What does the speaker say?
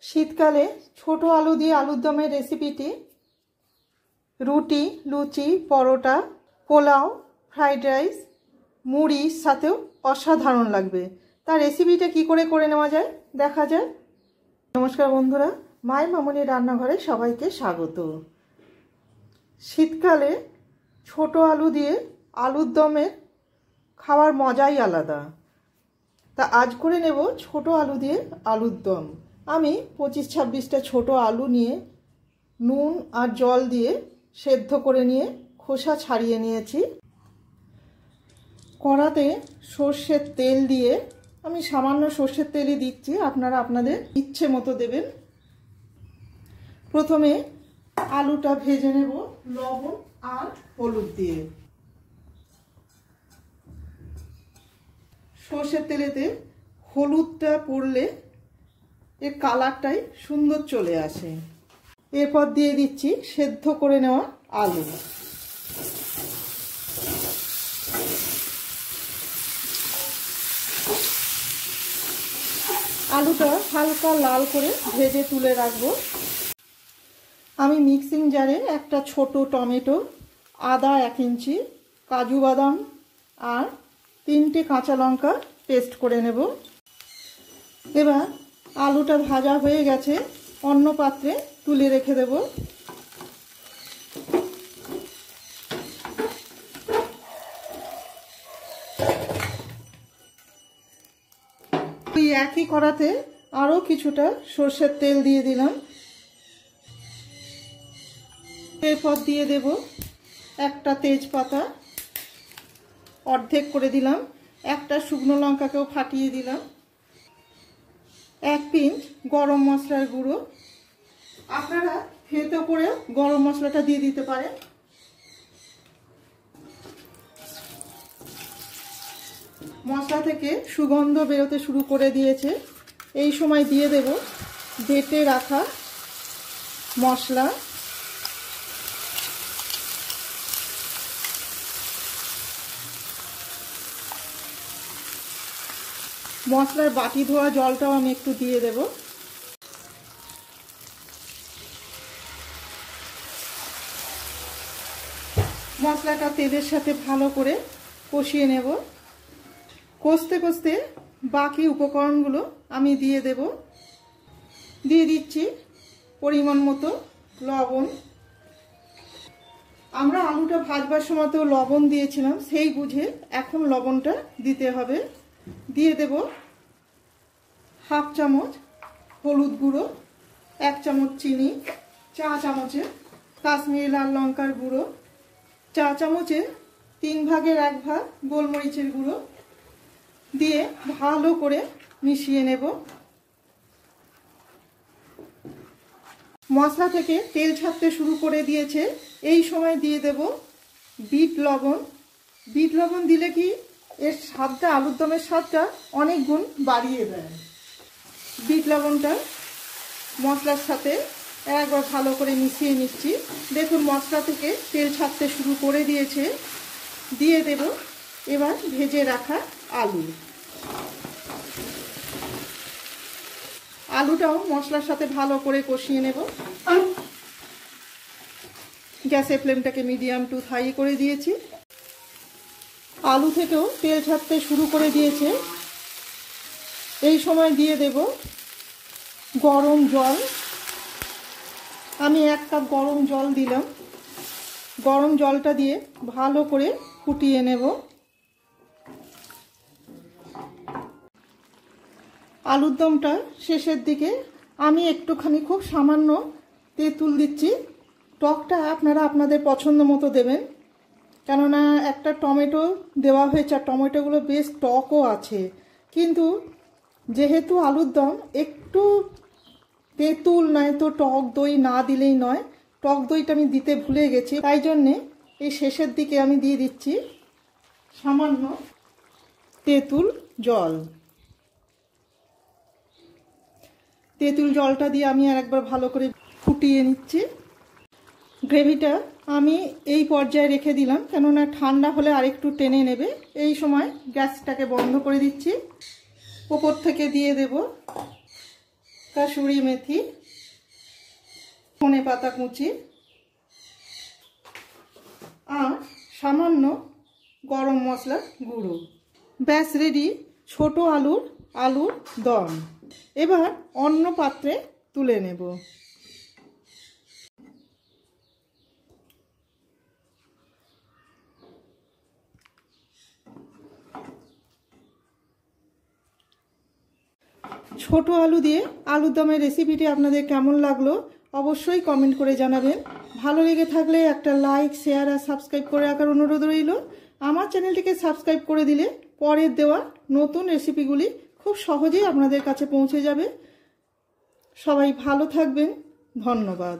শীতকালে ছোট আলু দিয়ে আলুর দমের রেসিপিটি রুটি, লুচি, পরোটা, পোলাও, ফ্রাইড রাইস, মুড়ির সাথেও অসাধারণ লাগবে। তার রেসিপিটা কি করে নেওয়া যায় দেখা যায়। নমস্কার বন্ধুরা, মায়ের মামনির রান্নাঘরে সবাইকে স্বাগত। শীতকালে ছোট আলু দিয়ে আলুর দমের খাওয়ার মজাই আলাদা। তা আজ করে নেব ছোট আলু দিয়ে আলুর দম। আমি 25-26টা ছোট আলু নিয়ে নুন আর জল দিয়ে সেদ্ধ করে নিয়ে খোসা ছাড়িয়ে নিয়েছি। কড়াতে সর্ষের তেল দিয়ে, আমি সামান্য সর্ষের তেলই দিচ্ছি, আপনারা আপনাদের ইচ্ছে মতো দেবেন। প্রথমে আলুটা ভেজে নেব লবণ আর হলুদ দিয়ে। সর্ষের তেলেতে হলুদটা পড়লে এর কালারটাই সুন্দর চলে আসে। এরপর দিয়ে দিচ্ছি সেদ্ধ করে নেওয়া আলু। আলুটা হালকা লাল করে ভেজে তুলে রাখবো। আমি মিক্সিং জারে একটা ছোট টমেটো, আদা 1 ইঞ্চি, কাজু বাদাম আর 3টে কাঁচা লঙ্কা পেস্ট করে নেব। এবার আলুটা ভাজা হয়ে গেছে, অন্য পাত্রে তুলে রেখে দেব। এই একই কড়াতে আরও কিছুটা সর্ষের তেল দিয়ে দিলাম। এরপর দিয়ে দেব একটা তেজপাতা, অর্ধেক করে দিলাম, একটা শুকনো লঙ্কাকেও ফাটিয়ে দিলাম, 1 পিঞ্চ গরম মশলার গুঁড়ো। আপনারা থেতো করে গরম মশলাটা দিয়ে দিতে পারেন। মশলা থেকে সুগন্ধ বেরোতে শুরু করে দিয়েছে। এই সময় দিয়ে দেব বেটে রাখা মশলা। মশলার বাটি ধোয়া জলটাও আমি একটু দিয়ে দেব। মশলাটা তেলের সাথে ভালো করে কষিয়ে নেব। কষতে কষতে বাকি উপকরণগুলো আমি দিয়ে দেব। দিয়ে দিচ্ছি পরিমাণ মতো লবণ। আমরা আলুটা ভাজবার সময়তেও লবণ দিয়েছিলাম, সেই বুঝে এখন লবণটা দিতে হবে। দিয়ে দেব 1/2 চামচ হলুদ গুঁড়ো, 1 চামচ চিনি, চা চামচে কাশ্মীরি লাল লঙ্কার গুঁড়ো, চা চামচে 3 ভাগের 1 ভাগ গোলমরিচের গুঁড়ো দিয়ে ভালো করে মিশিয়ে নেব। মশলা থেকে তেল ছাড়তে শুরু করে দিয়েছে। এই সময় দিয়ে দেব বিট লবণ। বিট লবণ দিলে কি এর স্বাদটা, আলুর দমের স্বাদটা অনেক গুণ বাড়িয়ে দেয়। বিট লবণটা মশলার সাথে একবার ভালো করে মিশিয়ে নিচ্ছি। দেখুন মশলা থেকে তেল ছাড়তে শুরু করে দিয়েছে। দিয়ে দেব এবার ভেজে রাখা আলু। আলুটাও মশলার সাথে ভালো করে কষিয়ে নেব। গ্যাসের ফ্লেমটাকে মিডিয়াম টু হাই করে দিয়েছি। আলু থেকেও তেল ছাড়তে শুরু করে দিয়েছে। এই সময় দিয়ে দেব গরম জল। আমি 1 কাপ গরম জল দিলাম। গরম জলটা দিয়ে ভালো করে ফুটিয়ে নেব। আলুর দমটা শেষের দিকে আমি একটুখানি খুব সামান্য তেঁতুল দিচ্ছি। টকটা আপনারা আপনাদের পছন্দ মতো দেবেন, কেননা একটা টমেটো দেওয়া হয়েছে আর টমেটোগুলো বেশ টকও আছে। কিন্তু যেহেতু আলুর দম একটু তেঁতুল নয় তো টক দই না দিলেই নয়। টক দইটা আমি দিতে ভুলে গেছি, তাই জন্যে এই শেষের দিকে আমি দিয়ে দিচ্ছি সামান্য তেঁতুল জল। তেঁতুল জলটা দিয়ে আমি আর একবার ভালো করে ফুটিয়ে নিচ্ছি। গ্রেভিটা আমি এই পর্যায়ে রেখে দিলাম, কেননা ঠান্ডা হলে আরেকটু টেনে নেবে। এই সময় গ্যাসটাকে বন্ধ করে দিচ্ছি। ওপর থেকে দিয়ে দেব কাসুরি মেথি, ধনে পাতা কুচি আর সামান্য গরম মশলার গুঁড়ো। ব্যাস রেডি ছোট আলুর দম। এবার অন্য পাত্রে তুলে নেব। ছোট আলু দিয়ে আলুর দমের রেসিপিটি আপনাদের কেমন লাগলো অবশ্যই কমেন্ট করে জানাবেন। ভালো লেগে থাকলে একটা লাইক, শেয়ার আর সাবস্ক্রাইব করে রাখার অনুরোধ রইল। আমার চ্যানেলটিকে সাবস্ক্রাইব করে দিলে পরের দেওয়া নতুন রেসিপিগুলি খুব সহজেই আপনাদের কাছে পৌঁছে যাবে। সবাই ভালো থাকবেন। ধন্যবাদ।